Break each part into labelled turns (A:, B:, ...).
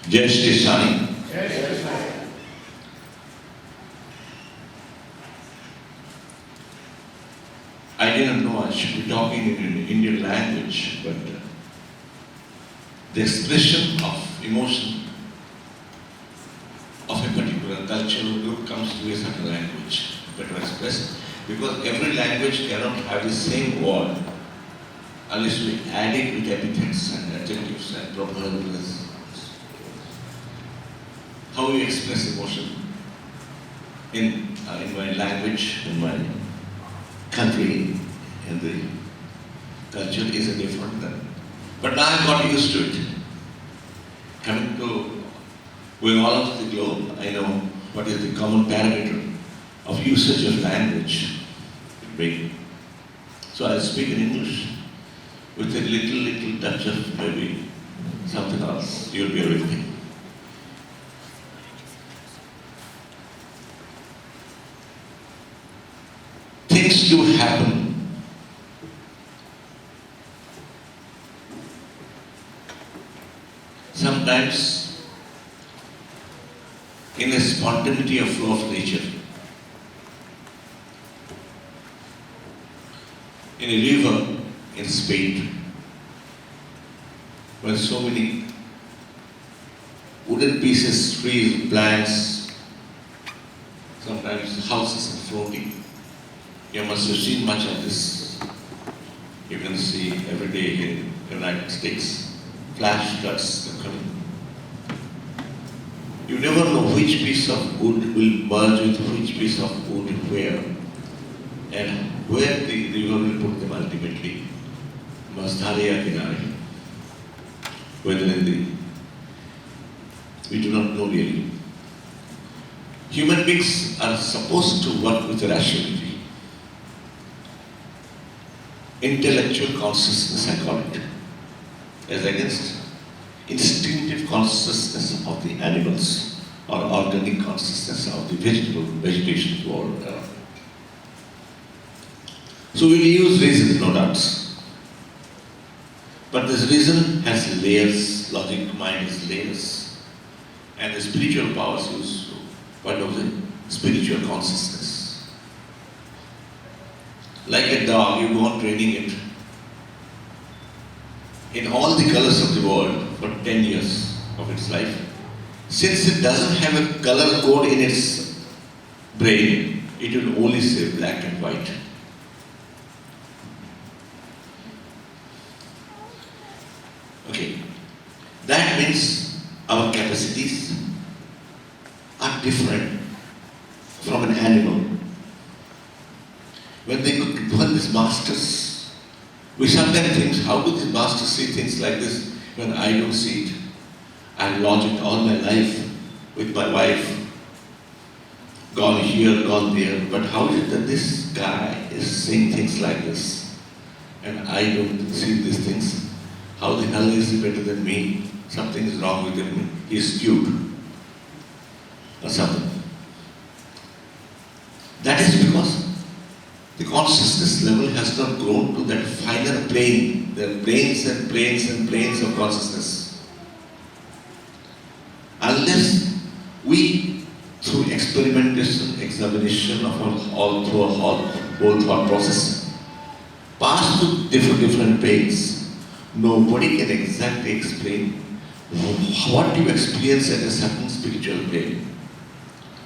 A: Shri Sai. I didn't know I should be talking in an Indian language, but the expression of emotion of a particular cultural group comes to a certain language, better expressed, because every language cannot have the same word unless we add it with epithets and adjectives and properties. How we express emotion in my language, in my country, in the culture is a different thing. But now I've got used to it. Coming to going all over the globe, I know what is the common parameter of usage of language. So I'll speak in English with a little touch of maybe something else. You'll be with me. Things do happen. Sometimes in a spontaneity of flow of nature. In a river in Spain, where so many wooden pieces, trees, plants, sometimes houses are floating. You must have seen much of this. You can see every day in the United States, flash floods are coming. You never know which piece of wood will merge with which piece of wood where, and where the river will put them ultimately. Masdhariya Kinare. Whether in the, we do not know really. Human beings are supposed to work with rationality. Intellectual consciousness, I call it, as against instinctive consciousness of the animals or organic consciousness of the vegetation world. So we use reason, no doubts. But this reason has layers, logic, mind has layers. And the spiritual powers use what of the spiritual consciousness. Like a dog, you go on training it in all the colors of the world for 10 years of its life. Since it doesn't have a color code in its brain, it will only say black and white. Okay, that means our capacities are different from an animal. When these masters, we sometimes think, how do these masters see things like this when I don't see it? I've logicked all my life with my wife, gone here, gone there, but how is it that this guy is seeing things like this and I don't see these things? How the hell is he better than me? Something is wrong with him. He's skewed or something. That is because the consciousness level has not grown to that finer plane. There are planes and planes and planes of consciousness. Unless we, through experimentation, examination of our whole thought process, pass to different planes, nobody can exactly explain what you experience at a certain spiritual plane.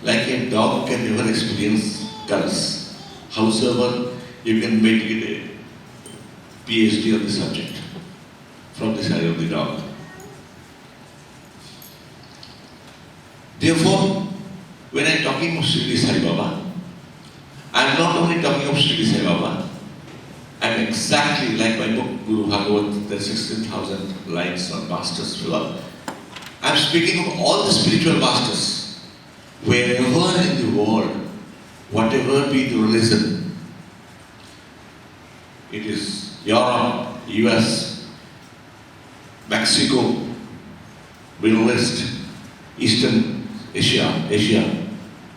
A: Like a dog can never experience colors. However, you can make it a PhD on the subject from the side of the dog. Therefore, when I am talking of Shri Sai Baba, I am not only talking of Shri Sai Baba, I am exactly like my book, Guru Bhagavat, there are 16,000 lines on masters philosophy. I am speaking of all the spiritual masters, wherever in the world, whatever be the religion, it is Europe, US, Mexico, Middle East, Eastern Asia,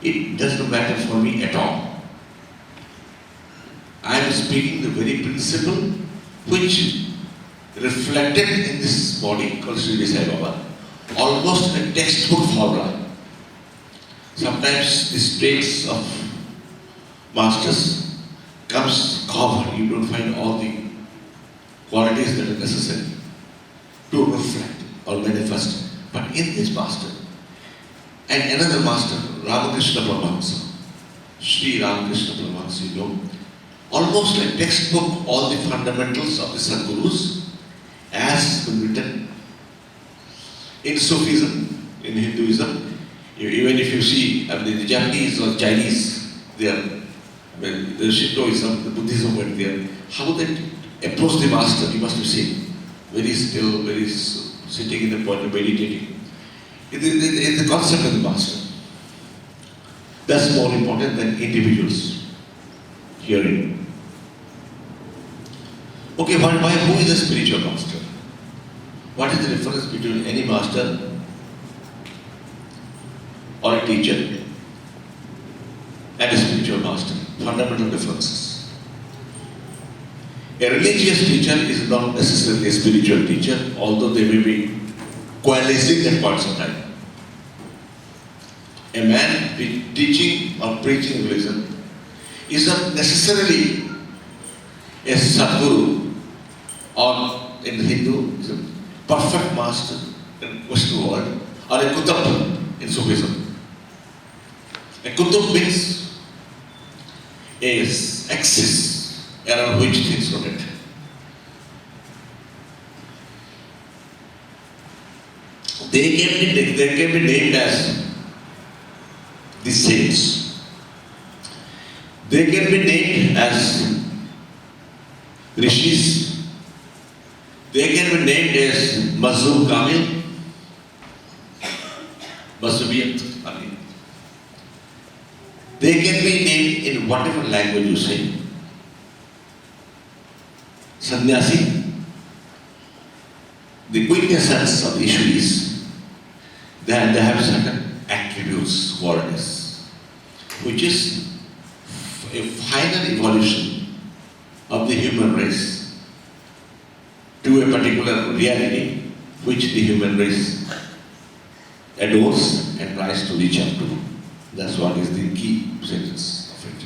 A: it doesn't matter for me at all. I am speaking the very principle which reflected in this body called Shri Sai Baba. almost in a textbook formula. Sometimes this traits of masters comes covered. You don't find all the qualities that are necessary to reflect or manifest. But in this master, and another master, Ramakrishna Paramahamsa, Shri Ramakrishna Paramahamsa, you know, almost like textbook, all the fundamentals of the Sadgurus as been written in Sufism, in Hinduism. Even if you see, the Japanese or Chinese, they are, the Shintoism, the Buddhism went there. How they approach the master, you must have seen. Very still, very sitting in the point of meditating. It's the concept of the master. That's more important than individuals hearing. Okay, why, who is a spiritual master? What is the difference between any master or a teacher and a spiritual master? Fundamental differences. A religious teacher is not necessarily a spiritual teacher, although they may be coalescing at points of time. A man teaching or preaching religion is not necessarily a Sadguru, or in Hindu is a perfect master in Western world, or a Kutub in Sufism. A Kutub means a axis around which things rotate. They can be named as the saints. They can be named as rishis. They can be named as Mazhub Kamil, Mazhubiyat. They can be named in whatever language you say. Sannyasi. The quintessence of the issue is that they have certain attributes, qualities, which is a final evolution of the human race to a particular reality which the human race adores and tries to reach up to. That's what is the key sentence of it.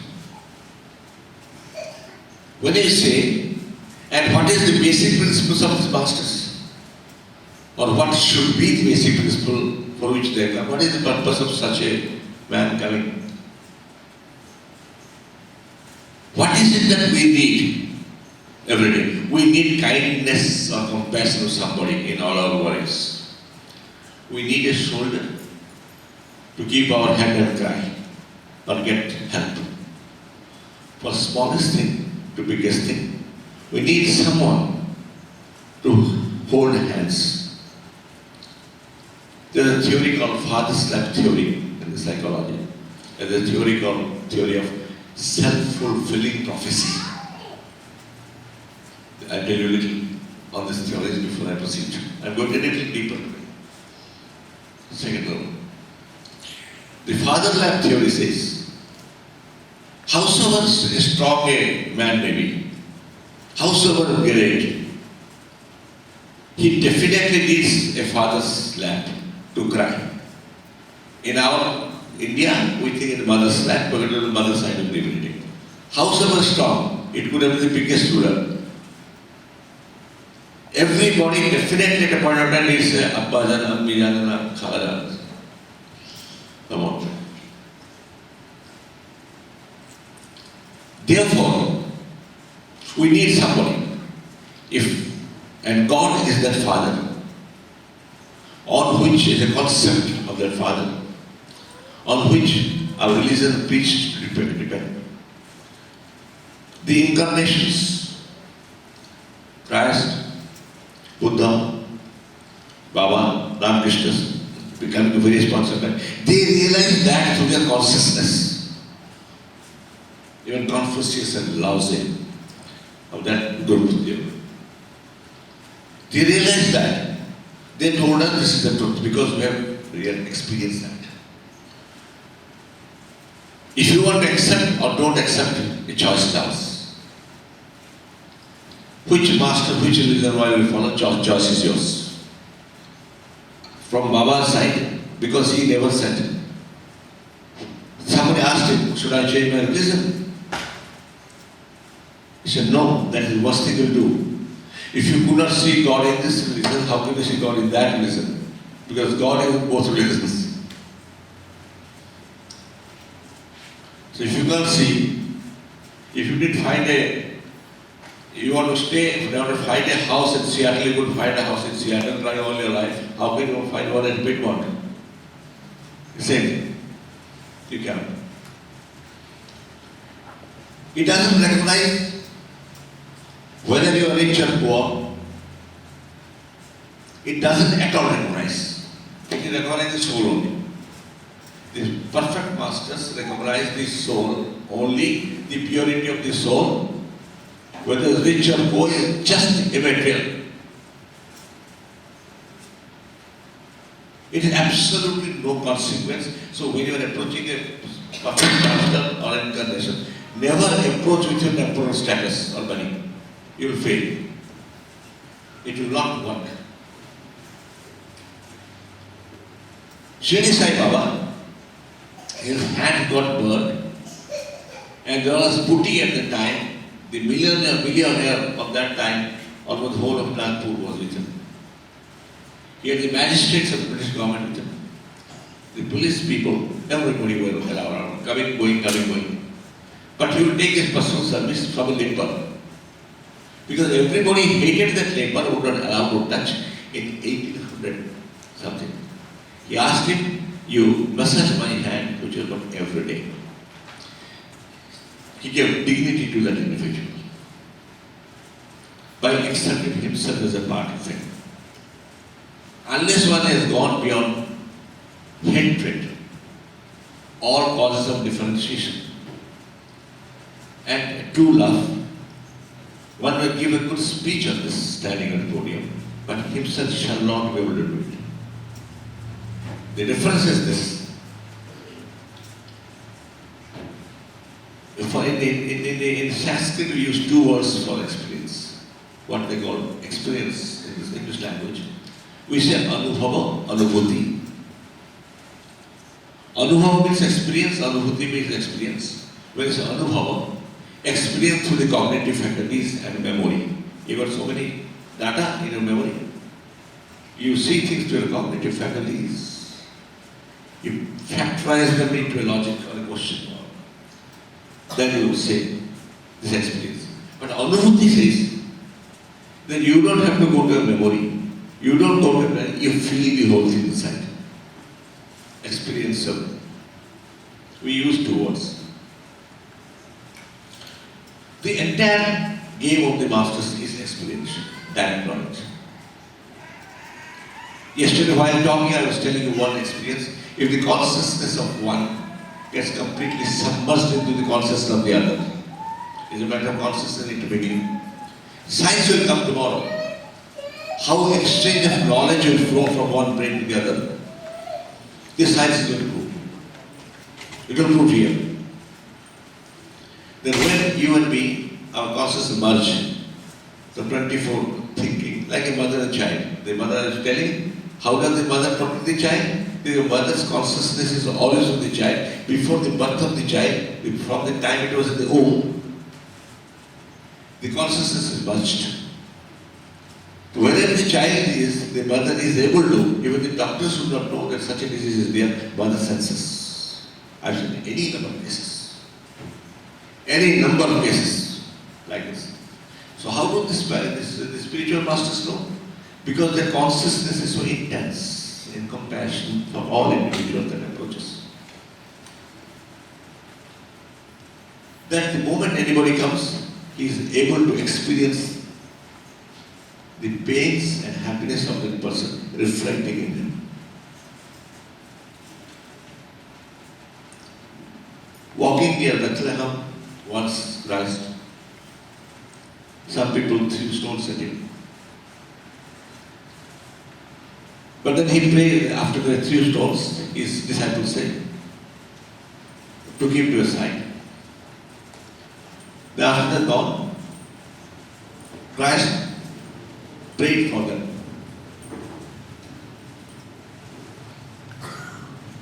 A: When you say, and what is the basic principles of these masters? Or what should be the basic principle for which they come? What is the purpose of such a man coming? What is it that we need every day? We need kindness or compassion to somebody in all our worries. We need a shoulder to keep our head and cry or get help. For smallest thing to biggest thing, we need someone to hold hands. There's a theory called father-slap theory in the psychology. There's a theory called theory of self-fulfilling prophecy. I'll tell you a little on this theory before I proceed. I'm going a little deeper. Second one. The father-slap theory says, howsoever strong a man may be, howsoever great, he definitely needs a father's lap to cry. In our India, we think in the mother's lap, but it is the mother's side of divinity. Howsoever strong, it could have been the biggest ruler. Everybody definitely at a point of time needs Abbajan, Ammijan, Khalajan. Come on. Therefore, we need somebody. And God is that Father, on which is a concept of that Father, on which our religion preached to depend. The incarnations, Christ, Buddha, Baba, Ramakrishna, becoming very responsible, they realize that through their consciousness. Even Confucius and Lao Tse of that group, they realized that. They told us this is the truth because we have really experienced that. If you want to accept or don't accept, a choice is ours. Which master, which religion, why we follow, choice is yours. from Baba's side because he never said. Somebody asked him, should I change my religion? He said, no, that is the worst thing you'll do. If you could not see God in this religion, how can you see God in that religion? Because God is in both religions. So if you can't see, if you did find you want to stay, you want to find a house in Seattle, you could find a house in Seattle, try all your life. How can you find one in Piedmont? The same thing. You can't. It doesn't recognize whether you are rich or poor. It doesn't at all recognize. It recognizes the soul only. The perfect masters recognize the soul, only the purity of the soul. Whether it's rich or poor is just immaterial. It is absolutely no consequence. So when you are approaching a perfect master or incarnation, never approach with your temporal status or money. You will fail. It will not work. Shri Sai Baba, his hand got burned, and there was Putti at the time. The millionaire of that time, almost the whole of Nagpur was with him. He had the magistrates of the British government with him. The police people, everybody were around, coming, going. But he would take his personal service from a leper. Because everybody hated that leper, would not allow to touch in 1800 something. He asked him, you massage my hand, which is not every day. He gave dignity to that individual by accepting himself as a part of it. Unless one has gone beyond hatred, all causes of differentiation, and true love, one will give a good speech on this standing on the podium, but himself shall not be able to do it. The difference is this. In Sanskrit, we use two words for experience, what they call experience in this English language. We say anubhava, anubhuti. Anubhava means experience, anubhuti means experience. When you say anubhava, experience through the cognitive faculties and memory. You got so many data in your memory. You see things through your cognitive faculties. You factorize them into a logic or a question. Then you will say this experience. But Anubhuti says that you don't have to go to a memory. You don't go to a memory, you feel the whole thing inside. Experience of. We use two words. The entire game of the masters is experience, direct knowledge. Yesterday while talking, I was telling you one experience. If the consciousness of one gets completely submerged into the consciousness of the other, it's a matter of consciousness into beginning. Science will come tomorrow. How exchange of knowledge will flow from one brain to the other. This science is going to prove. It will prove here. Then when you and me, our consciousness merge, the 24 thinking, like a mother and child. The mother is telling, how does the mother protect the child? The mother's consciousness is always with the child. Before the birth of the child, from the time it was in the womb, the consciousness is merged. Wherever the child is, the mother is able to, even the doctors would not know that such a disease is there, mother senses. I've seen any number of cases. Any number of cases like this. So how do the spiritual masters know? Because their consciousness is so intense in compassion for all individuals that approaches. That the moment anybody comes, he is able to experience the pains and happiness of that person reflecting in him. Walking near Bethlehem, once Christ, some people threw stones at him. But then he prayed after the 3 stones, his disciples said, took him to a side. Then after the dawn, Christ prayed for them.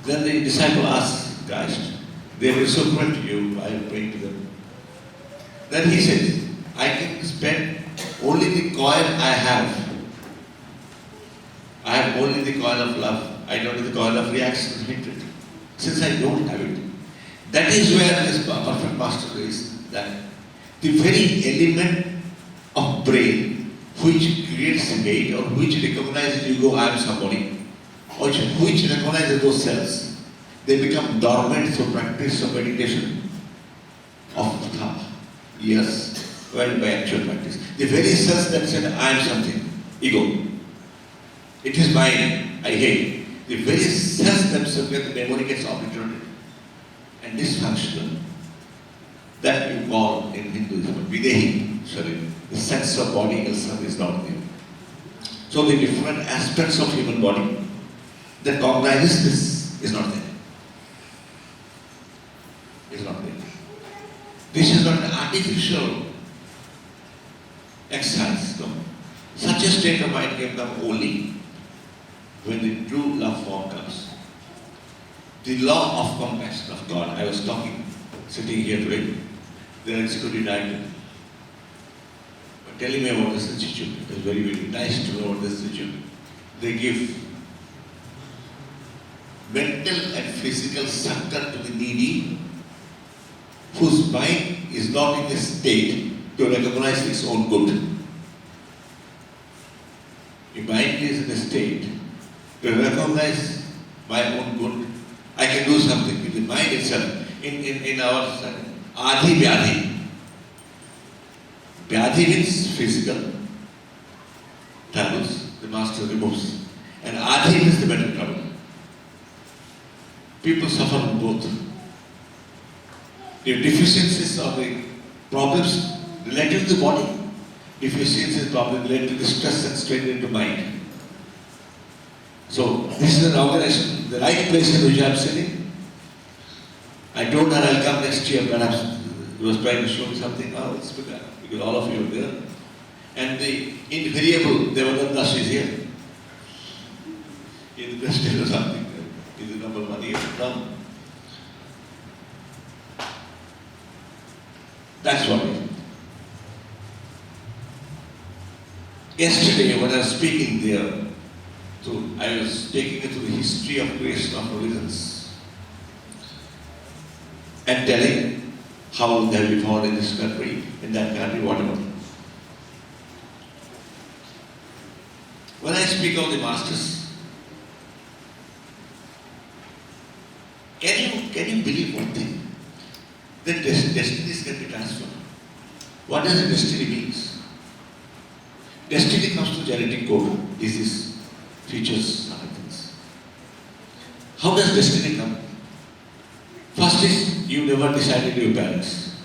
A: Then the disciple asked Christ, they were so cruel to you, I am praying to them. Then he said, I can spend only the coin I have. I have only the coin of love. I don't have the coin of reaction and hatred. Since I don't have it. That is where this perfect master is, that the very element of brain which creates hate or which recognizes you go, I am somebody, or which recognizes those cells, they become dormant through practice of meditation of years, well, by actual practice. The very cells that said, I am something, ego, it is mine, I hate. The very cells themselves where the memory gets obliterated and dysfunctional, that you call in Hinduism, videhi, sorry, the sense of body itself is not there. So the different aspects of human body that cognizes this is not there. Is not there. This is not an artificial exercise. No. Such a state of mind can come only when the true love form comes. The law of compassion of God. I was talking, sitting here today, the executive director telling me about this institute. It was very, very nice to know about this institute. They give mental and physical succor to the needy whose mind is not in a state to recognize its own good. The mind is in a state to recognize my own good. I can do something with the mind itself. In our Adhi Vyadhi. Vyadhi means physical troubles, the master removes. And Adhi means the mental trouble. People suffer from both. The deficiencies of the problems related to the body, deficiencies problems related to the stress and strain into mind. So this is an organization, the right place in which I am sitting. I told her I'll come next year, perhaps. He was trying to show me something. Oh, it's because all of you are there. And the invariable Debadutta is here. He is the president or something. He is the number one. He has come. That's what it is. Yesterday, when I was speaking there, I was taking it to the history of creation of religions and telling how they have been found in this country, in that country, whatever. When I speak of the masters, can you believe one thing? That destinies can be transformed. What does a destiny means? Destiny comes to genetic code, disease, features, other things. How does destiny come? First is, you never decided your parents.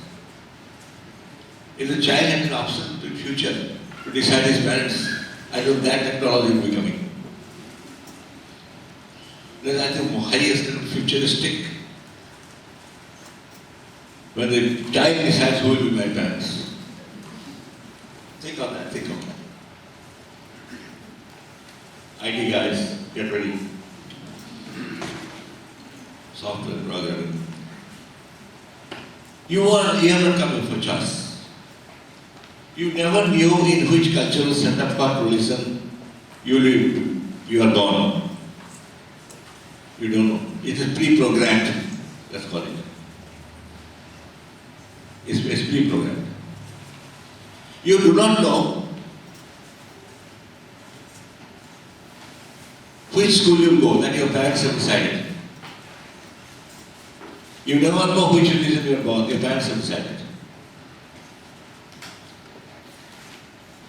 A: If the child had an option to future to decide his parents, I don't know that technology will be coming. Then I think highest and futuristic. When the child decides who will be my parents. Think of that, think of that. IT guys, get ready. Software programming. You are coming for choice. You never knew in which cultural setup or religion you lived. You are born. You don't know. It is pre-programmed. Let's call it. It's pre-programmed. You do not know which school you go, that your parents have decided. You never know which religion you are born, your parents have decided.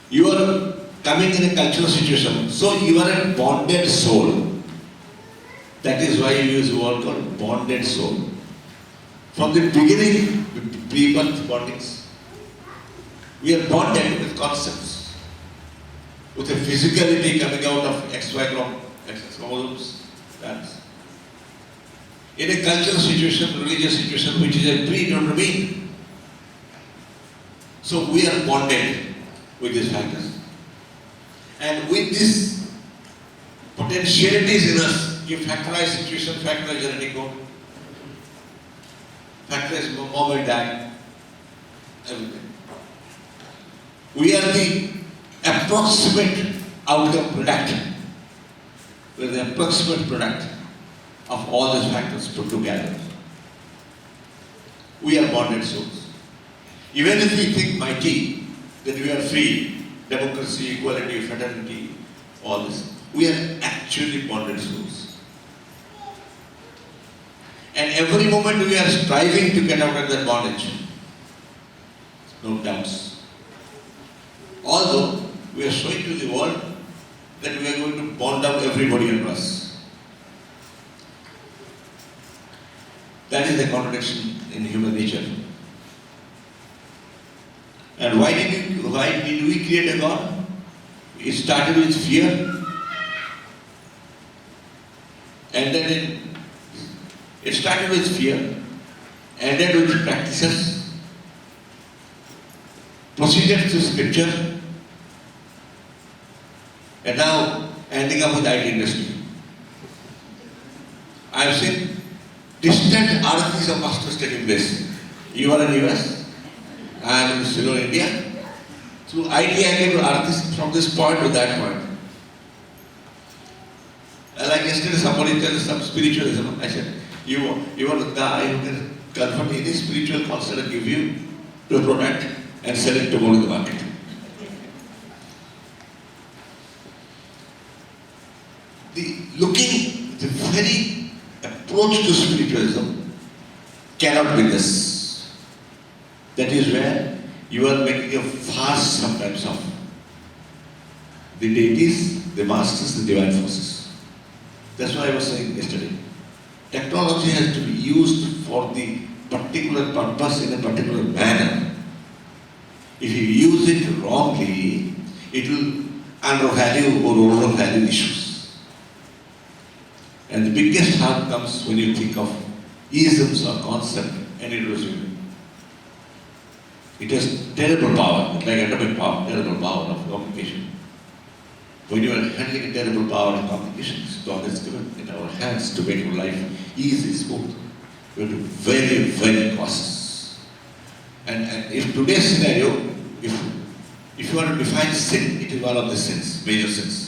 A: You are coming in a cultural situation, so you are a bonded soul. That is why you use a word called bonded soul. From the beginning, pre-birth bondings, we are bonded with concepts, with a physicality coming out of XY chromosomes. In a cultural situation, religious situation, which is a predetermined. So we are bonded with these factors. And with these potentialities in us, give factorized situation, factorized genetic code, factorized mom and dad, everything. We are the approximate outcome product. We are the approximate product of all these factors put together. We are bonded souls. Even if we think mighty, that we are free, democracy, equality, fraternity, all this, we are actually bonded souls. And every moment we are striving to get out of that bondage. No doubts. Although we are showing to the world that we are going to bond up everybody around us. That is the contradiction in human nature. And why did we create a God? It started with fear, and then it started with fear, ended with practices, proceeded through scripture, and now ending up with the IT industry. I have seen distant arithmetic of masters taking place. You are in US, I am still in India. Through IT, I came to arithmetic from this point to that point. Like yesterday, somebody tells some spiritualism. I said, you are the guy who can convert any spiritual concept and give you to a product and sell it tomorrow in the market. The very approach to spiritualism cannot be this. That is where you are making a farce sometimes of the deities, the masters, the divine forces. That's what I was saying yesterday. Technology has to be used for the particular purpose in a particular manner. If you use it wrongly, it will undervalue or overvalue issues. And the biggest harm comes when you think of isms or concept and it was you. It has terrible power, like atomic power, terrible power of communication. When you are handling a terrible power of communication, God has given in our hands to make your life easy, smooth. You have to be very, very cautious. And if today's scenario, if you want to define sin, it is one of the sins, major sins.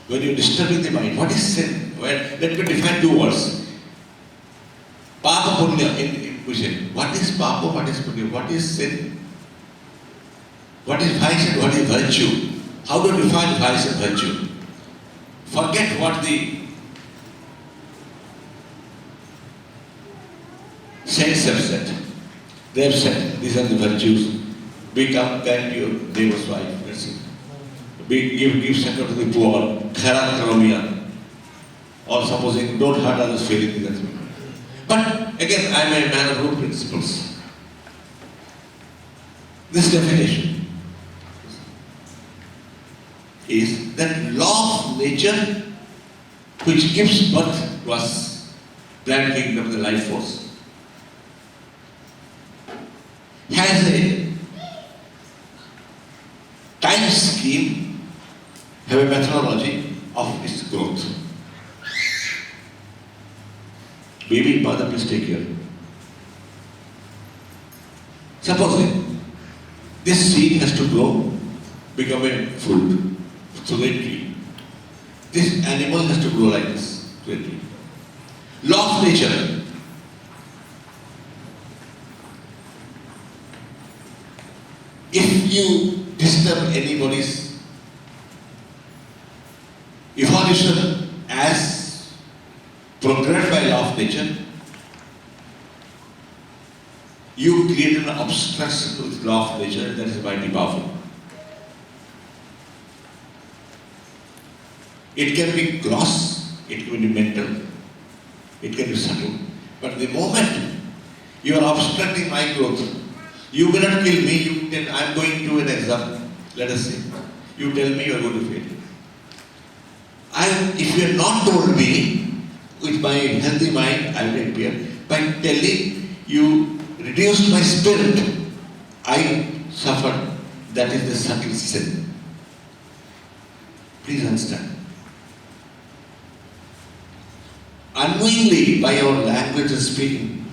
A: When you're disturbing the mind, what is sin? Well, let me define two words. Papa punya, we say, what is papa, what is punya, what is sin? What is vice and what is virtue? How do you define vice and virtue? Forget what the saints have said. They have said, these are the virtues. Be kind to your neighbor's wife. Let's see. Give succor to the poor. Khairat karamiya. Or supposing, don't hurt others' feelings. That's me. But again, I am a man of rule principles. This definition is that law of nature which gives birth to us, plant kingdom, the life force, has a time scheme, have a methodology of its growth. Baby, mother, please take care. Supposing this seed has to grow, become a fruit through a tree. This animal has to grow like this through a tree. Law of nature. If you disturb anybody's evolution as programmed by law of nature, you create an obstruction with law of nature that is mighty powerful. It can be gross, it can be mental, it can be subtle. But the moment you are obstructing my growth, you will not kill me, you tell, I am going to an exam, let us see. You tell me you are going to fail. If you have not told me, with my healthy mind, I will appear. By telling you reduced my spirit, I suffered. That is the subtle sin. Please understand. unknowingly by our language and speaking,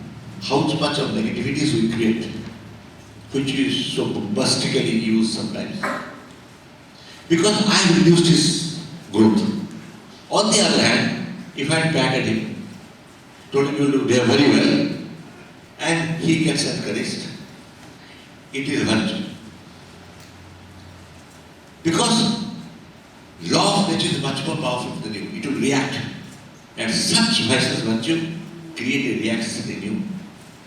A: how much of negativities we create, which is so bombastically used sometimes. Because I reduced his growth. On the other hand, if I patted him, told him you do very well, and he gets encouraged, it is virtue. Because law of nature is much more powerful than you. It will react. And such vices virtue create a reaction in you.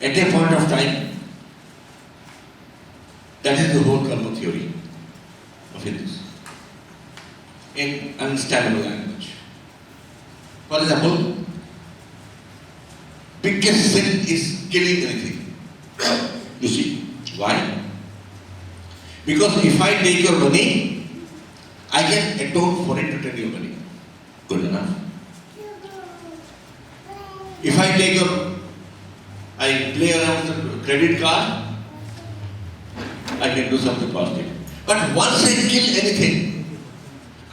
A: At a point of time, that is the whole karma theory of Hindus. In understandable language. For example, biggest sin is killing anything. You see, why? Because if I take your money, I can atone for it to take your money. Good enough. If I take I play around with the credit card, I can do something positive. But once I kill anything,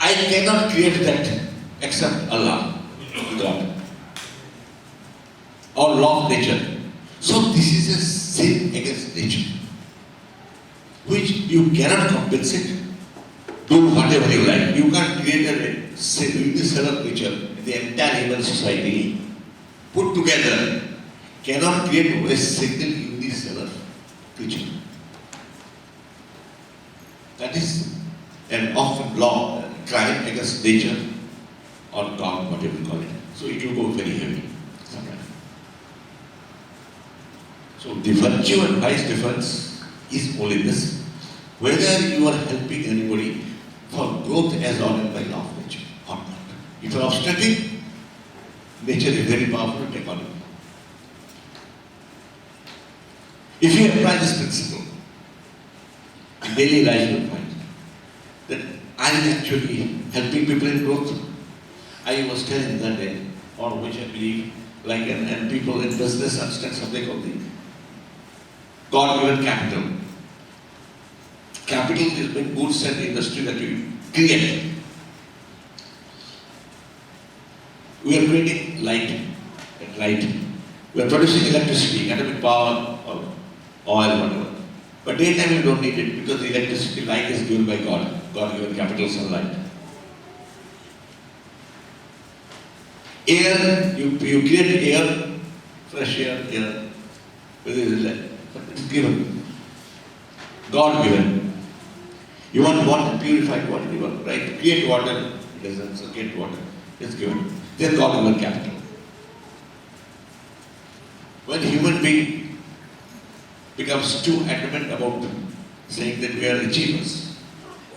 A: I cannot create that except Allah, God, or law of nature. So this is a sin against nature, which you cannot compensate. Do whatever you like. You can't create a cell of nature in the entire human society put together, cannot create a single unicellular creature. That is an often law, crime against nature or God, whatever you call it. So it will go very heavy sometimes. So the virtue and vice difference is only this: whether you are helping anybody for growth as ordered by law of nature or not. If you are obstructing, nature is very powerful to take on you. If you apply this principle in daily life, you will find that I am actually helping people in growth. I was telling that day, or which I believe, like, and people in business understand something called the God-given capital. Capital is the goods and industry that you create. We are creating light. We are producing electricity, atomic power, or oil, whatever. But daytime you don't need it because the electricity, light is given by God. God-given capital, sunlight. Air, you create air, fresh air, but it's given. God-given. You want water, purified water, you want, right? Create water, deserts, get water, it's given. Then God-given capital. When human being becomes too adamant about saying that we are achievers,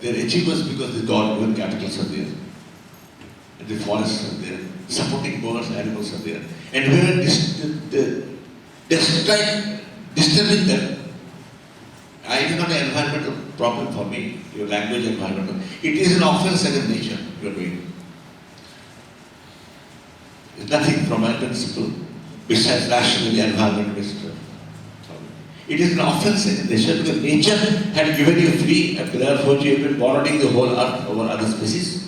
A: they are achievers because the God-given capitals are there. And the forests are there, supporting birds, animals are there. And we are disturbing them. It is not an environmental problem for me, your language environmental. It is an offense against nature you are doing. There is nothing from my principle besides rationally environmentalist. It is an offense against nature because nature had given you free and therefore you have been borrowing the whole earth over other species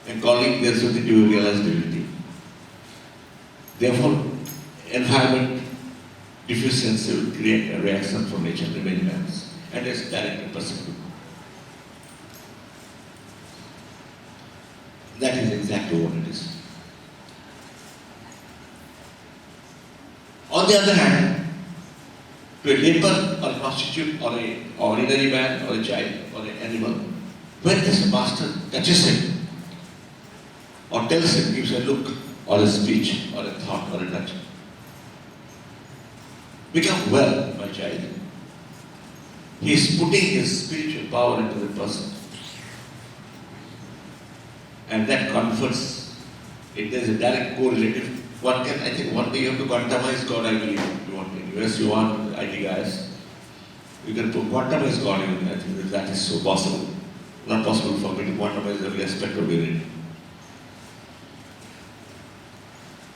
A: and calling their something to realize divinity. Therefore, environment deficiency will create a reaction from nature in many times, and it's direct and perceptible. That is exactly what it is. On the other hand, to a leper or a prostitute or an ordinary man or a child or an animal, when this master touches him or tells him, gives a look or a speech or a thought or a touch, become well, my child. He is putting his spiritual power into the person. And that comforts. It is a direct correlative. I think one day you have to quantumize God, I believe. You want in US, you want IT guys. You can quantumize God, I think that is so possible. Not possible for me to quantumize every aspect of it.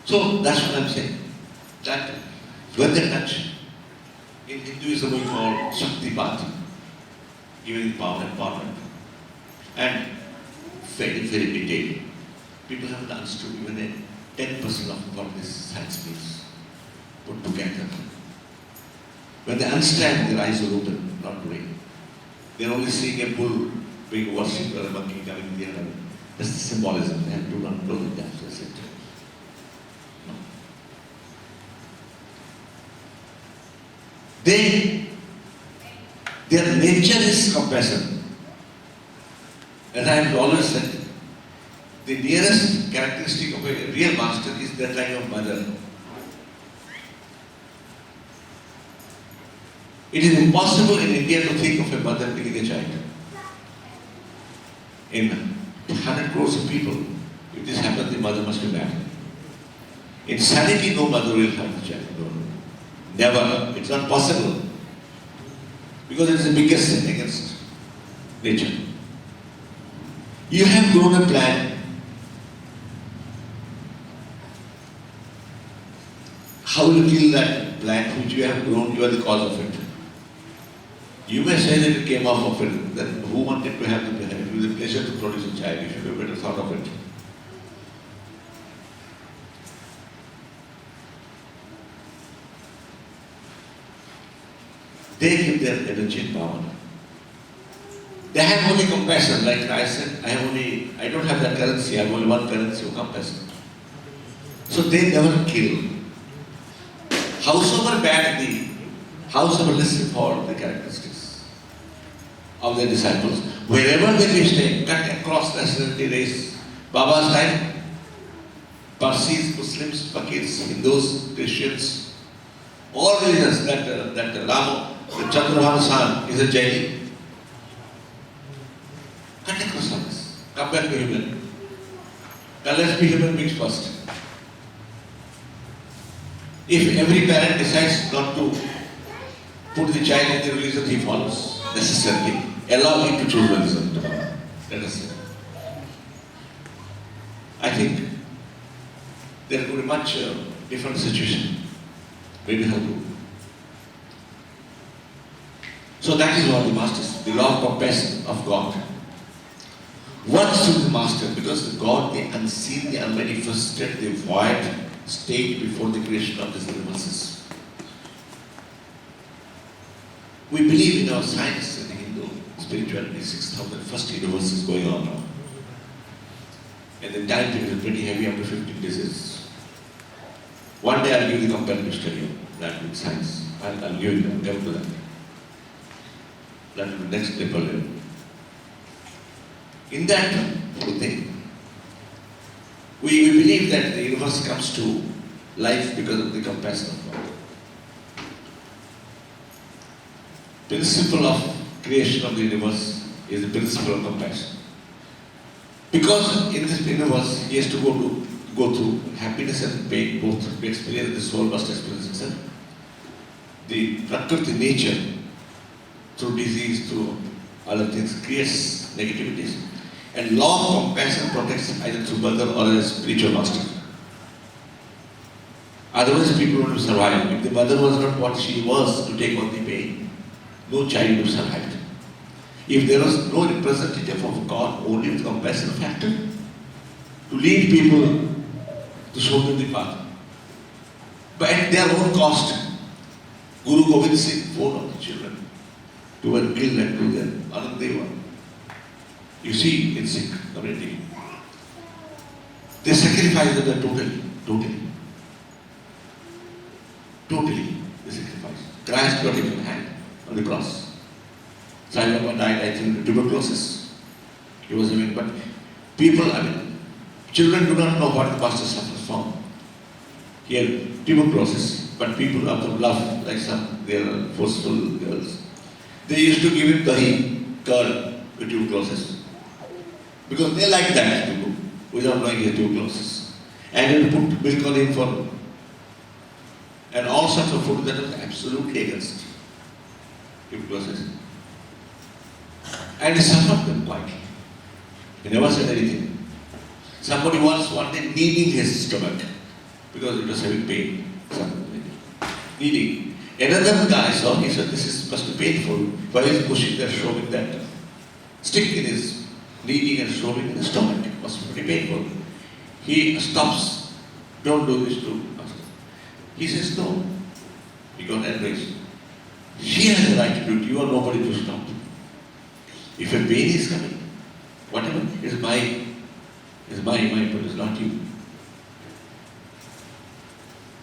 A: So that's what I'm saying. That when they touch, in Hinduism we call Satpathy, giving power and empowerment. And very, very detailed. People haven't understood even 10% of what this science means put together. When they understand, their eyes will open, not today. They're only seeing a bull being worshipped or a monkey coming in the other. That's the symbolism. They have to not know that. That's it. No. Their nature is compassion. As I have always said, the nearest characteristic of a real master is that like of mother. It is impossible in India to think of a mother killing a child. In 100 crores of people, if this happens, the mother must be bad. In sanity, no mother will have the child. No. Never. It's not possible. Because it is the biggest sin against nature. You have grown a plant. How will you kill that plant which you have grown? You are the cause of it. You may say that it came off of it. Then who wanted to have the pleasure to produce a child? You should have better thought of it. They give their energy and power. They have only compassion. Like I said, I don't have that currency. I have only one currency of compassion. So they never kill. Howsoever bad howsoever listen for the characteristics of their disciples, wherever they may stay, cut across nationality, race. Baba's time, Parsis, Muslims, Fakirs, Hindus, Christians, all religions, that Rama, the Chandra is a Jaini. Cut across all this. Come back to human. Now let's be human beings first. If every parent decides not to put the child in the religion he follows, necessarily, allow him to choose religion. Let us say. I think there could be much different situation. Maybe how to. So that is what the masters, the law of compassion of God. What should the master? Because the God, the unseen, the unmanifested, the void state before the creation of these universes. We believe in our science and Hindu spirituality, 6,000 first universe is going on now. And the time period is pretty heavy after 15 diseases. One day I'll give you the comparative study of that with science. I'll give you that, come to that. That will be the next level. In that whole thing, we believe that the universe comes to life because of the compassion of God. Principle of creation of the universe is the principle of compassion. Because in this universe, he has to go through happiness and pain, both to experience. The soul must experience itself. The Prakriti, nature, through disease, through other things, creates negativities. And law of compassion protects either through mother or a spiritual master. Otherwise, people would survive. If the mother was not what she was to take on the pain, no child would survive. If there was no representative of God, only the compassion factor, to lead people, to show them the path. But at their own cost, Guru Gobind Singh, 4 of the children, who were killed and to their Anandeva. You see, in Sikh community, they sacrifice them totally. Totally, they sacrifice. Christ got him in hand on the cross. Sai Baba died, I think, tuberculosis. He was having, but people, children do not know what the master suffers from. Here, tuberculosis, but people out of love, like some, they are forceful girls. They used to give him dahi, curd, with tuberculosis. Because they like that to do, without knowing he had tuberculosis. And they put milk on him for, and all sorts of food that was absolutely against tuberculosis. And he suffered them quietly. He never said anything. Somebody once one day kneading his stomach because it was having pain. Kneading. Another guy saw, he said, this must be painful. Why is pushing that, shoving that stick in his kneading and shoving in the stomach? It must be pretty painful. He stops Don't do this to master. He says, no. He got advice. She has the right to do it. You are nobody to stop. If a pain is coming, whatever, it's my, but it's not you.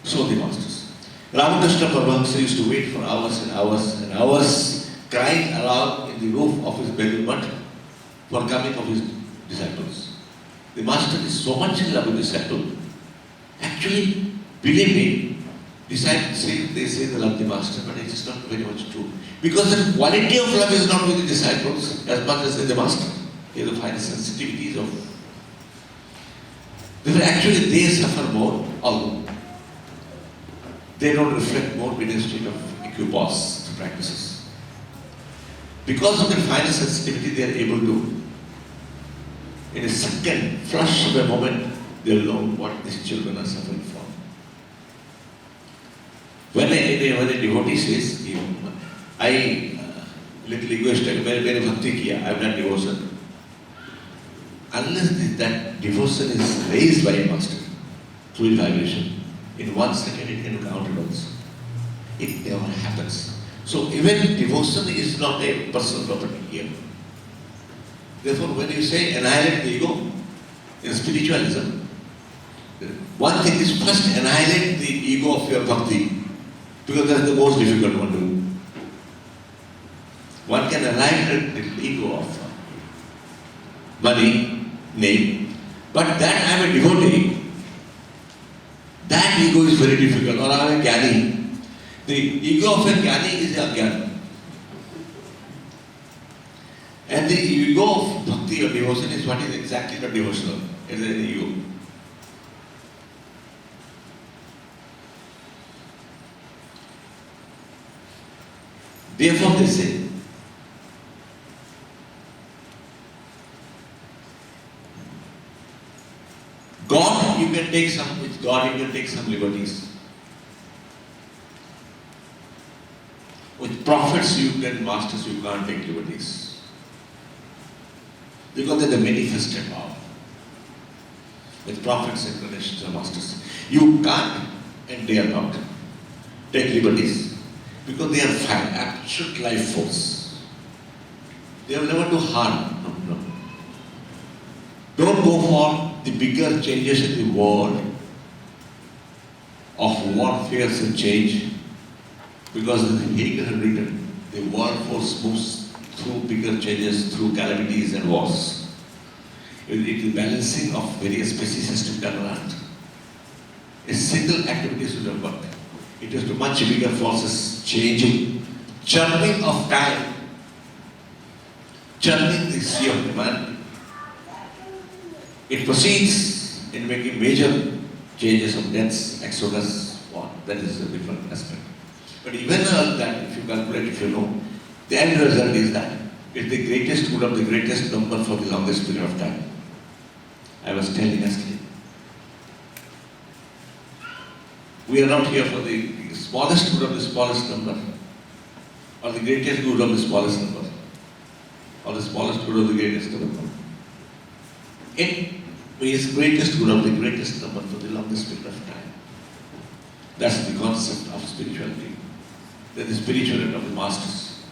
A: So the masters. Ramakrishna Paramahamsa used to wait for hours and hours and hours, crying aloud in the roof of his bedroom for coming of his disciples. The master is so much in love with the disciple. Actually, believe me, disciples say they love the master, but it is not very much true. Because the quality of love is not with the disciples as much as with the master. Here the fine sensitivities of. Actually, they suffer more, although they don't reflect more with a state of equipoise practices. Because of the finer sensitivity, they are able to, in a second, flush of a moment, they will know what these children are suffering from. When a devotee says, little egoistic, very bhakti kiya, I have done devotion. Unless that devotion is raised by a master through vibration, in 1 second it can count it also. It never happens. So even devotion is not a personal property here. Therefore, when you say annihilate the ego in spiritualism, one thing is first annihilate the ego of your bhakti, because that's the most difficult one to do. One can annihilate the ego of money, name, but that I am a devotee, that ego is very difficult. Or I am a jnani. The ego of a jnani is a jnana. And the ego of bhakti or devotion is what is exactly not devotional. It is an ego. Therefore they say, God, you can take some, with God you can take some liberties. With prophets masters you can't take liberties. Because they're the manifested power. With prophets, incarnations and masters. You can't and dare not take liberties. Because they are absolute life force. They will never do harm. No. Don't go for the bigger changes in the world of warfares and change, because Hegel had written, the world force moves through bigger changes, through calamities and wars. It is balancing of various species has to be done around. A single activity should have worked. It is to much bigger forces changing, churning of time, churning the sea of humanity. It proceeds in making major changes of deaths, exodus, war. That is a different aspect. But even that, if you calculate, if you know, the end result is that it's the greatest good of the greatest number for the longest period of time. I was telling yesterday. We are not here for the smallest good of the smallest number, or the greatest good of the smallest number, or the smallest good of the greatest number. It is greatest good of the greatest number for the longest period of time. That's the concept of spirituality. That is the spirituality of the masters.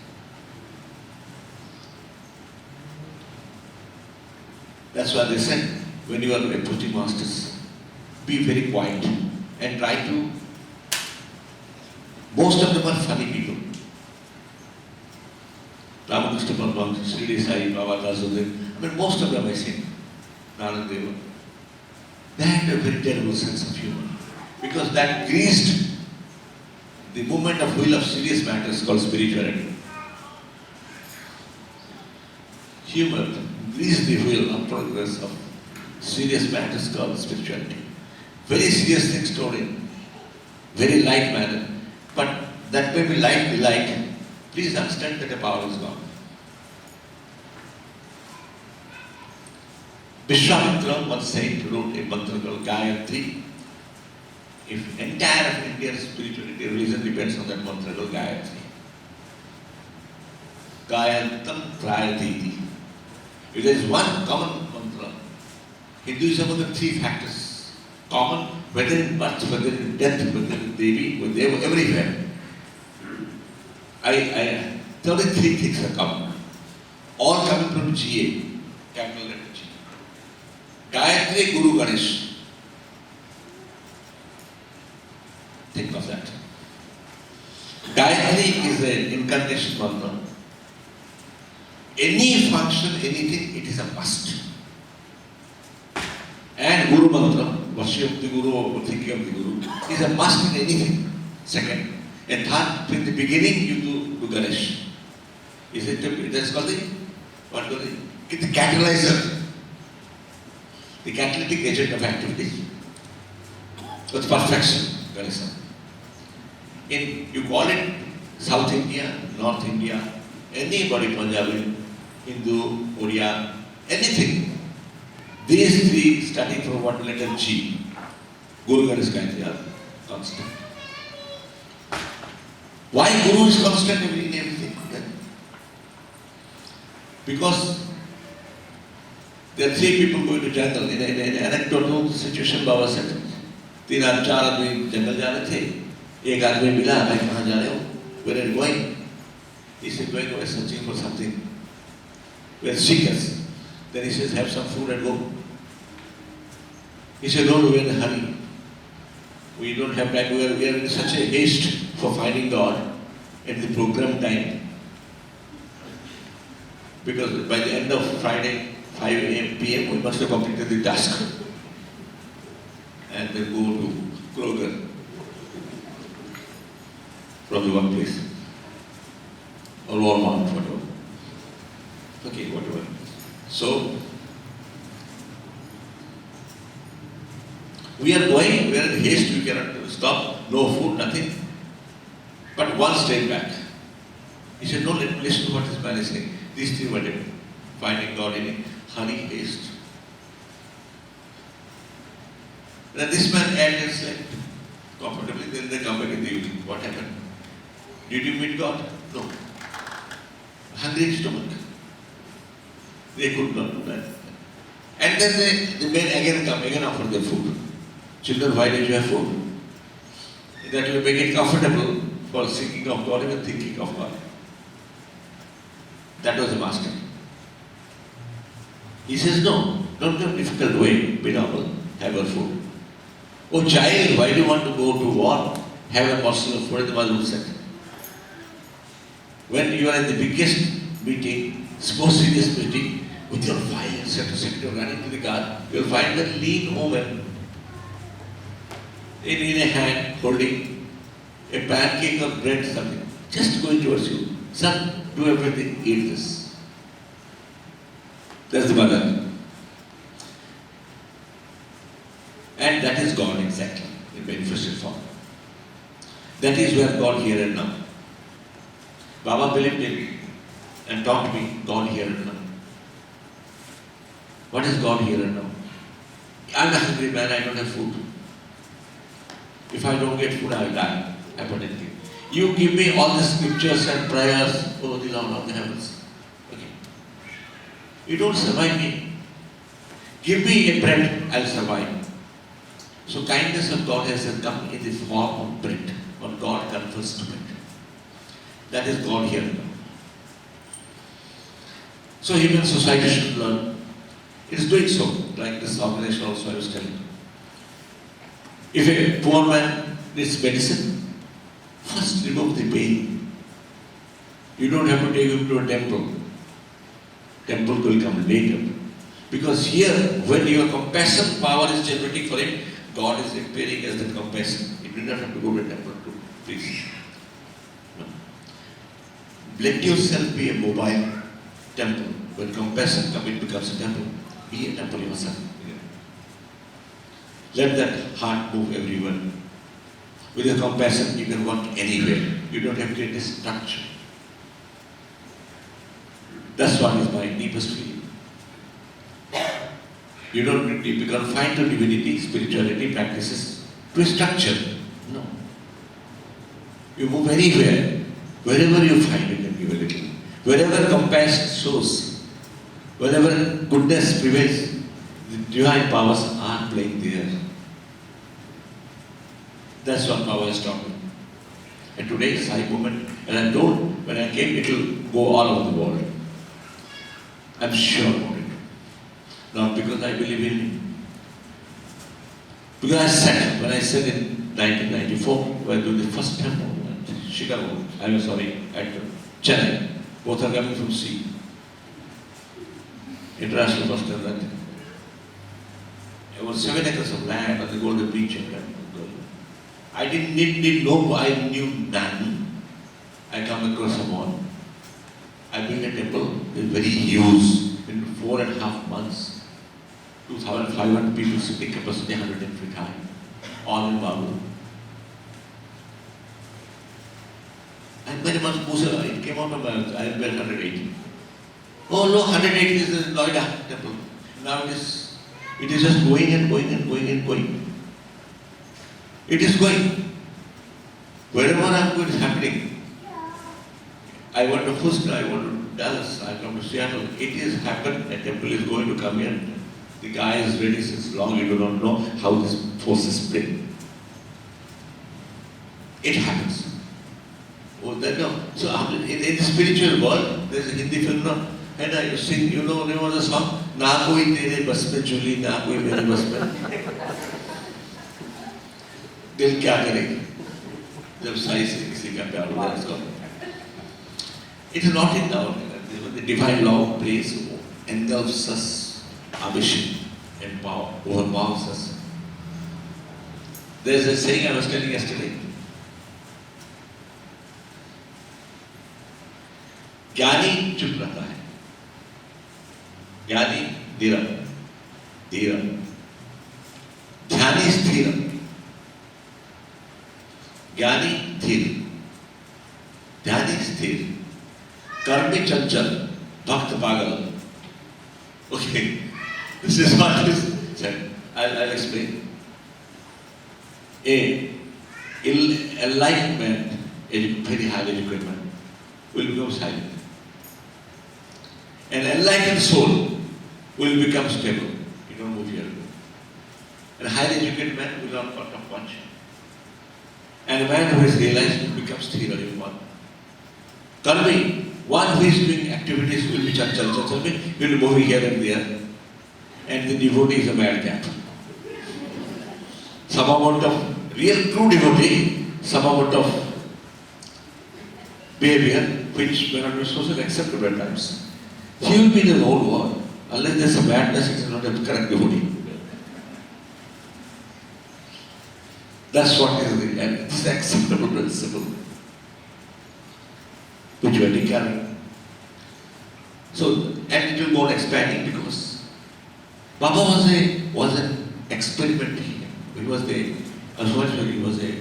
A: That's why they said, when you are approaching masters, be very quiet and try to. Most of them are funny people. Ramakrishna Paramahamsa, Shri Sai, most of them I say. They had a very terrible sense of humor, because that greased the movement of wheel of serious matters called spirituality. Humor greased the wheel of progress of serious matters called spirituality. Very serious things told in very light manner, but that may be light. Please understand that the power is gone. Vishwamitra, one saint, wrote a mantra called Gayatri. If entire of India's spirituality religion depends on that mantra called Gayatri. Gayatam Prayatiti. If there is one common mantra, Hinduism has the three factors. Common, whether in birth, whether in death, whether in baby, whether everywhere. I 33 things have come. All coming from GA, capital letter G. Gayatri Guru Ganesh. Think of that. Gayatri is an incarnation mantra. Any function, anything, it is a must. And Guru mantra, worship of the Guru or thinking of the Guru, is a must in anything. Second. And third, in the beginning, you do Ganesh. Is it, that's called what called it's the catalyzer. The catalytic agent of activity. With perfection, Ganesha. You call it South India, North India, anybody, Punjabi, Hindu, Oriya, anything. These three starting from one letter G. Guru Ganesh Gayatri are constant. Why Guru is constant in everything? Because there are three people going to jungle. In an anecdotal situation, Baba said, 3 or 4 आदमी जंगल जा रहे थे. एक आदमी मिला, भाई कहाँ जा रहे हो? Where are you going? He said, going away searching for something. We are seekers. Then he says, have some food and go. He said, no, we are in a hurry. We don't have time. We are in such a haste for finding God at the program time. Because by the end of Friday, 5 a.m. p.m., we must have completed the task. And then go to Kroger from the workplace. Or Walmart, whatever. Okay, whatever. So, we are going, we are in haste, we cannot stop, no food, nothing. But one stayed back. He said, no, let me listen to what this man is saying. These three were different. Finding God in a hurry, haste. Then this man ate and slept comfortably. Then they come back in the evening. What happened? Did you meet God? No. Hungry stomach. They could not do that. And then the men again come, again offer their food. Children, why did you have food? That will make it comfortable for seeking of God, even thinking of God. That was the master. He says, no, don't have a difficult way, be normal, have your food. Oh child, why do you want to go to war? Have a morsel of food, the mother said. When you are in the biggest meeting, most serious meeting, with your fire, you're running to the car, you'll find a lean woman in a hand holding a pancake or bread, something, just going towards you. Son, do everything, eat this. That's the mother. And that is God exactly, in manifested form. That is where God here and now. Baba believed in me and taught me God here and now. What is God here and now? I'm a hungry man, I don't have food. If I don't get food, I will die, abundantly. You give me all the scriptures and prayers, oh the Lord of the heavens. Okay. You don't survive me. Give me a bread, I'll survive. So kindness of God has come in the form of bread, or God confers to bread. That is God here now. So human society should learn. It is doing so, like this organization also I was telling. If a poor man needs medicine, first remove the pain. You don't have to take him to a temple. Temple will come later. Because here, when your compassion power is generating for him, God is appearing as the compassion. You do not have to go to a temple to please. No. Let yourself be a mobile temple. When compassion comes, it becomes a temple. Be a temple yourself. Let that heart move everywhere. With your compassion, you can work anywhere. You don't have to create a structure. That's what is my deepest feeling. You don't be confined to divinity, spirituality, practices, to a structure. No. You move anywhere. Wherever you find, you can give a little. Wherever compassion shows, wherever goodness prevails, the divine powers are playing there. That's what power is talking. And today, Sai movement, and I told when I came, it will go all over the world. I'm sure about it. Not because I believe in it. Because when I said in 1994, we were doing the first temple at Chicago, at Chennai. Both are coming from sea. International first temple. It was 7 acres of land on the Golden Beach. I didn't know, I knew none. I come across someone. I built a temple, it's very huge, in 4.5 months. 2,500 people sitting capacity, 110 feet high, all in Bhanu. And very much Musa, it came out of my mouth, I built 180. Oh no, 180 is the Noida temple. Now it is just going and going and going and going. It is going. Wherever I'm going, it's happening. I went to Houston, I went to Dallas, I come to Seattle. It is happened, a temple is going to come here. The guy is ready since long, you do not know how this force is split. It happens. Oh, no. So in the spiritual world, there is a Hindi film now, and I sing, you know the song? Na koi tere bas mein chuli, na koi mere bas mein. Dil kya kare? Jab Sai se kisi ka pyar ho jata hai. It is not in our, the divine law of praise engulfs us, ambition and power, overpowers us. There is a saying I was telling yesterday. ज्ञानी चुप रहता है, ज्ञानी धीर, ध्यानी स्थिर, ज्ञानी धीर, ध्यानी स्थिर, कर्मी चंचल, भक्त पागल. Okay, this is what is said. I'll explain. Enlightenment, a very highly educated man, will become silent. An enlightened soul will become stable. You don't move here. And a highly educated man will not talk much. And a man who has realized will become stable in one. Karmi, one who is doing activities will be chanchal, will be moving here and there. And the devotee is a madcap. Some amount of real true devotee, some amount of behavior which may not be socially acceptable at times. He will be in the whole world. Unless there is a madness, it is not a correct devotee. That's what is the, and it is the acceptable principle which we are carrying. So, and it will go on expanding because Baba was an experiment. He was a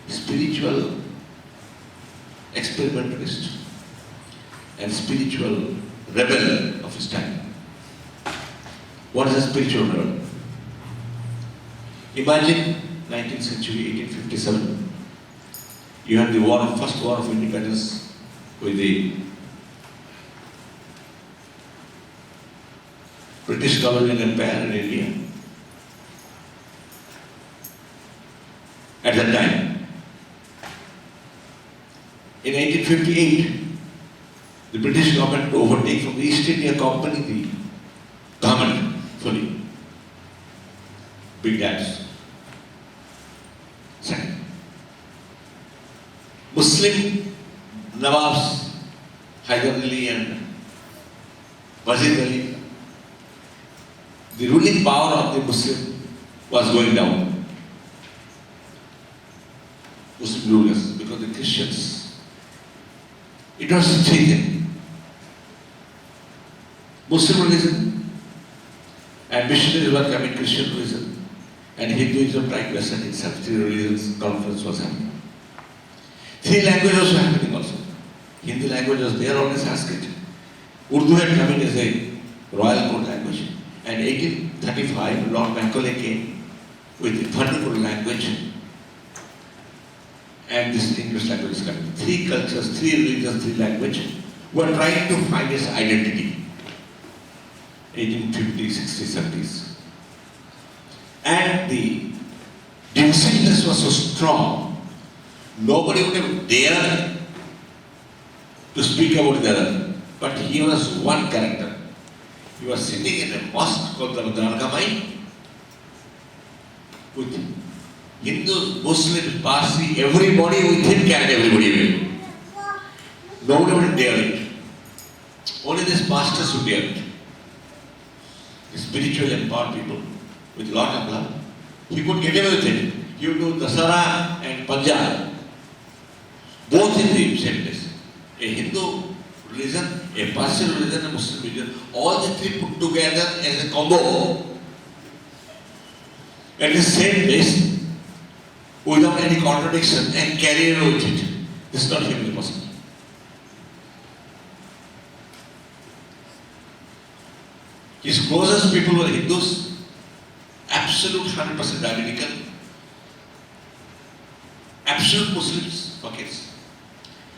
A: spiritual experimentalist and spiritual rebel of his time. What is a spiritual rebel? Imagine 19th century, 1857. You had the first war of independence with the British colonial empire in India. At that time, in 1858, the British government overtake from the East India Company the government fully. Big dance. Second, Muslim Nawabs, Hyder Ali and Wazir Ali, the ruling power of the Muslim was going down. Muslim rulers, because the Christians, it was changing. Muslim religion and missionaries were coming, Christian religion and Hinduism tried Western itself. 3 religions conference was happening. 3 languages were happening also. Hindi language was there, only Sanskrit. Urdu had come in as a royal court language. And 1835, Lord Macaulay came with the vernacular language and this English language is coming. 3 cultures, 3 religions, 3 languages were trying to find its identity. 1850s, 60s, 70s. And the homesickness was so strong, nobody would have dared to speak about the other. But he was one character. He was sitting in a mosque called the Dhargamai with Hindus, Muslims, Parsi, everybody with him carried everybody away. Nobody would dare it. Only this masters would dare it. The spiritual empowered people with lot of love. He could get away with it. He would do Dasara and Punjab. Both in the same place. A Hindu religion, a Parsi religion, a Muslim religion, all the three put together as a combo at the same place without any contradiction and carry on with it. This is not humanly possible. His closest people were Hindus, absolute 100% identical, absolute Muslims, Fakirs,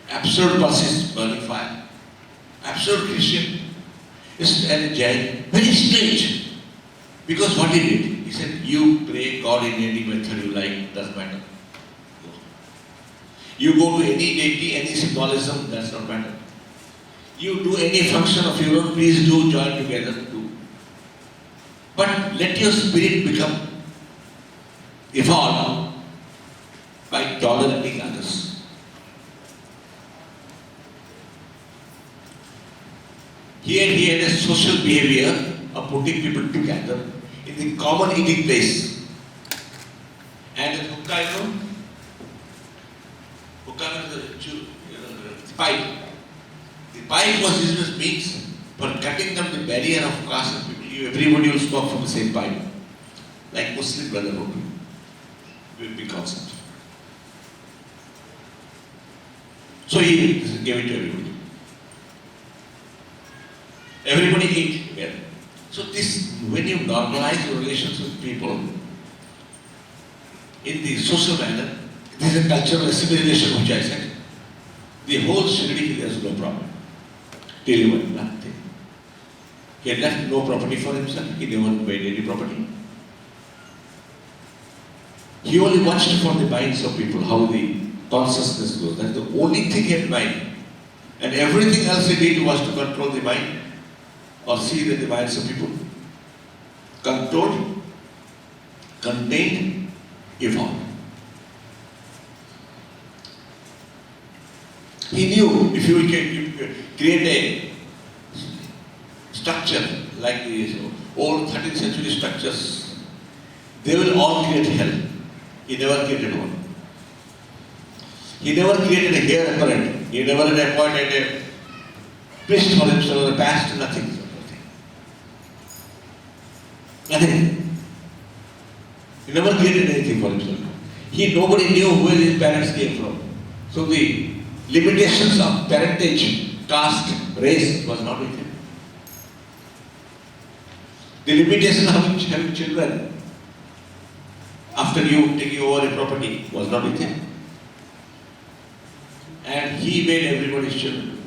A: absolute Parsis, burning fire, absolute Christian, and Jain. Very strange. Because what he did, he said, you pray God in any method you like, doesn't matter. You go to any deity, any symbolism, that's not matter. You do any function of your own, please do join together, do. But let your spirit become evolved by tolerating others. Here he had a social behavior of putting people together in the common eating place. And in Hokkaido, is the pipe. The pipe was used as means for cutting down the barrier of caste and people. Everybody will smoke from the same pipe. Like Muslim Brotherhood. Very big concept. So he gave it to everybody. Everybody ate together. So this, when you normalize your relations with people in the social manner, this is a cultural assimilation which I said. The whole Shirdi, there is no problem. Till he went, nothing. He had left no property for himself, he never made any property. He only watched for the minds of people, how the consciousness goes. That's the only thing he had in mind. And everything else he did was to control the mind or see that the minds of people controlled, contained, evolved. He knew if you can create a structure like the old 13th century structures, they will all create hell. He never created one. He never created a heir apparent. He never appointed a priest for himself or a pastor, nothing. Nothing. He never created anything for himself. Nobody knew where his parents came from. So the limitations of parentage, caste, race was not with him. The limitation of having children after you taking over a property was not with him. And he made everybody's children.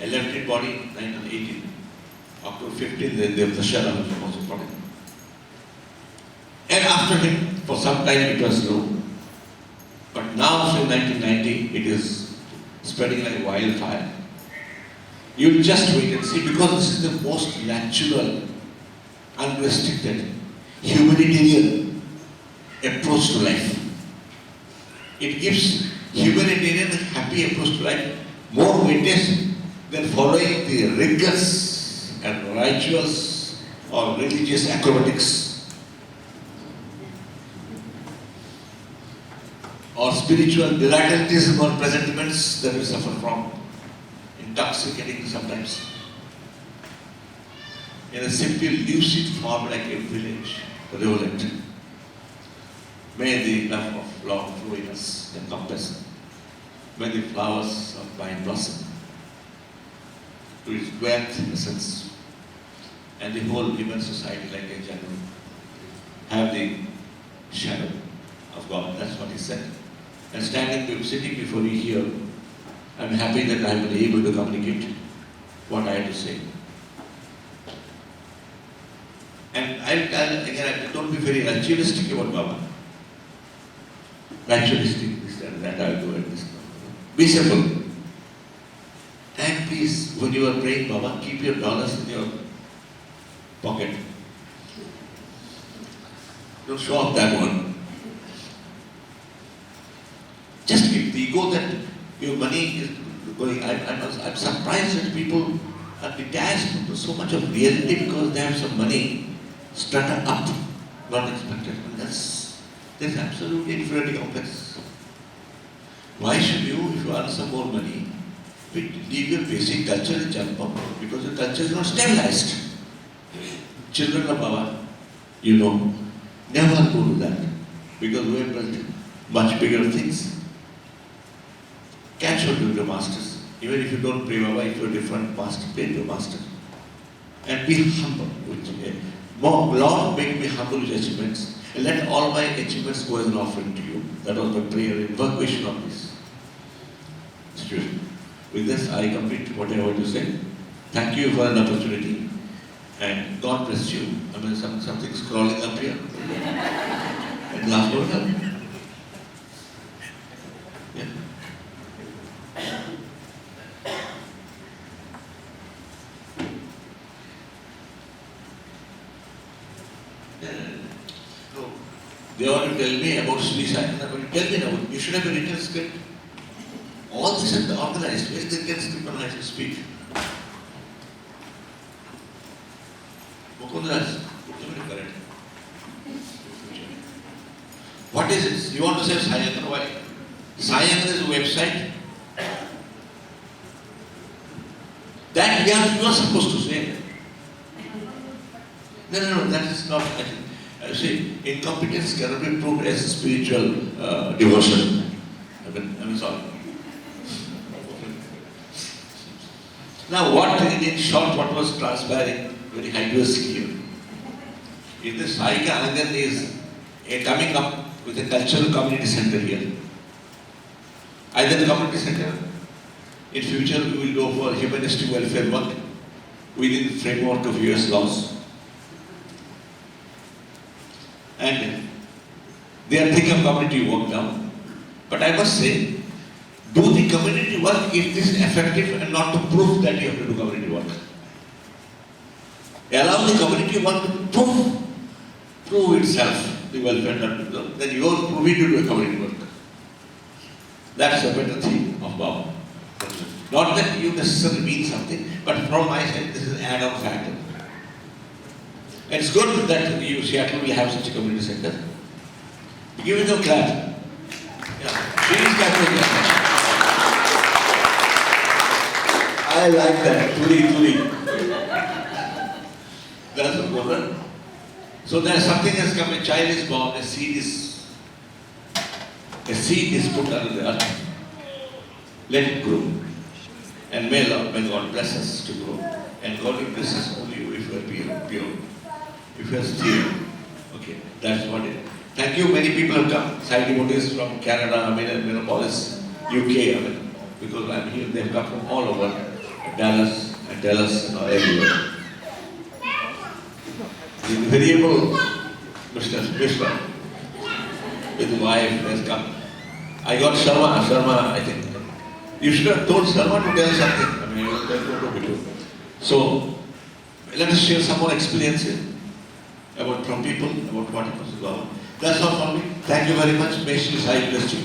A: A left-handed body, 1918. October 15th, the Dashara was also important. And after him, for some time it was low. But now, since 1990, it is spreading like wildfire. You just wait and see, because this is the most natural, unrestricted, humanitarian approach to life. It gives humanitarian, happy approach to life more weightage than following the rigors and rituals or religious acrobatics or spiritual dilettantism or presentiments that we suffer from, intoxicating sometimes, in a simple lucid form like a village, rivulet. May the love of Lord flow in us encompass. May the flowers of vine blossom to its breadth, essence, and the whole human society, like a general, have the shadow of God. That's what he said. And sitting before you here, I'm happy that I have been able to communicate what I had to say. And I'll tell again, don't be very ritualistic about Baba. naturalistic, this and that, I'll do it, this. Be simple. And please, when you are praying, Baba, keep your dollars in your pocket. Don't show off that one. Just keep the ego that your money is going. I'm surprised that people are detached from so much of reality because they have some money strutted up, not expected. And there's absolutely inferiority complex. Why should you, if you earn some more money, leave your basic culture and jump up? Because your culture is not stabilized. Children of Baba, you know, never go to that. Because we have built much bigger things. Catch hold of your masters. Even if you don't pray Baba, if you're a different master, pray your master. And be humble. Lord, make me humble with achievements. And let all my achievements go as an offering to you. That was my prayer, invocation of this situation. With this, I complete what I want to say. Thank you for an opportunity. And God bless you. I mean, something's crawling up here. And last word. Yeah. They want to tell me about Shri Sai. Tell me now, you should have a written script. All this is organized. Where they get script on how to speak? Mukundas, correct. What is it? You want to say Sai Acrs? Why? Sai Acrs is a website. That you are supposed to say. No, that is not. See, incompetence cannot be proved as a spiritual devotion. I mean, sorry. Now, in short, what was transpiring very high-risk here? In this Sai Angan is coming up with a cultural community center here. Either the community center, in future we will go for humanistic welfare work within the framework of US laws. And they are thinking of community work now. But I must say, do the community work if this is effective and not to prove that you have to do community work. Allow the community work to prove itself, the welfare not to then you are proving to do a community work. That's a better thing of Baba. Not that you necessarily mean something, but from my side, this is an add-on factor. It's good that you Seattle will have such a community center. Give it a clap. Yeah. Please clap again. I like that. Tuli. That's a good one. So there's something has come, a child is born, a seed is put under the earth. Let it grow. And may God bless us to grow. And God will bless us only if we are pure. If you are still. Okay, that's what it is. Thank you. Many people have come. Sai devotees from Canada, Minneapolis, UK, because I'm here, they've come from all over. Dallas, and everywhere. The invariable Mr. Vishwa with the wife has come. I got Sharma, I think. You should have told Sharma to tell something. You will tell what to do. So, let us share some more experiences from people about what happens to God. That's all from me. Thank you very much. May Shri Sai bless you.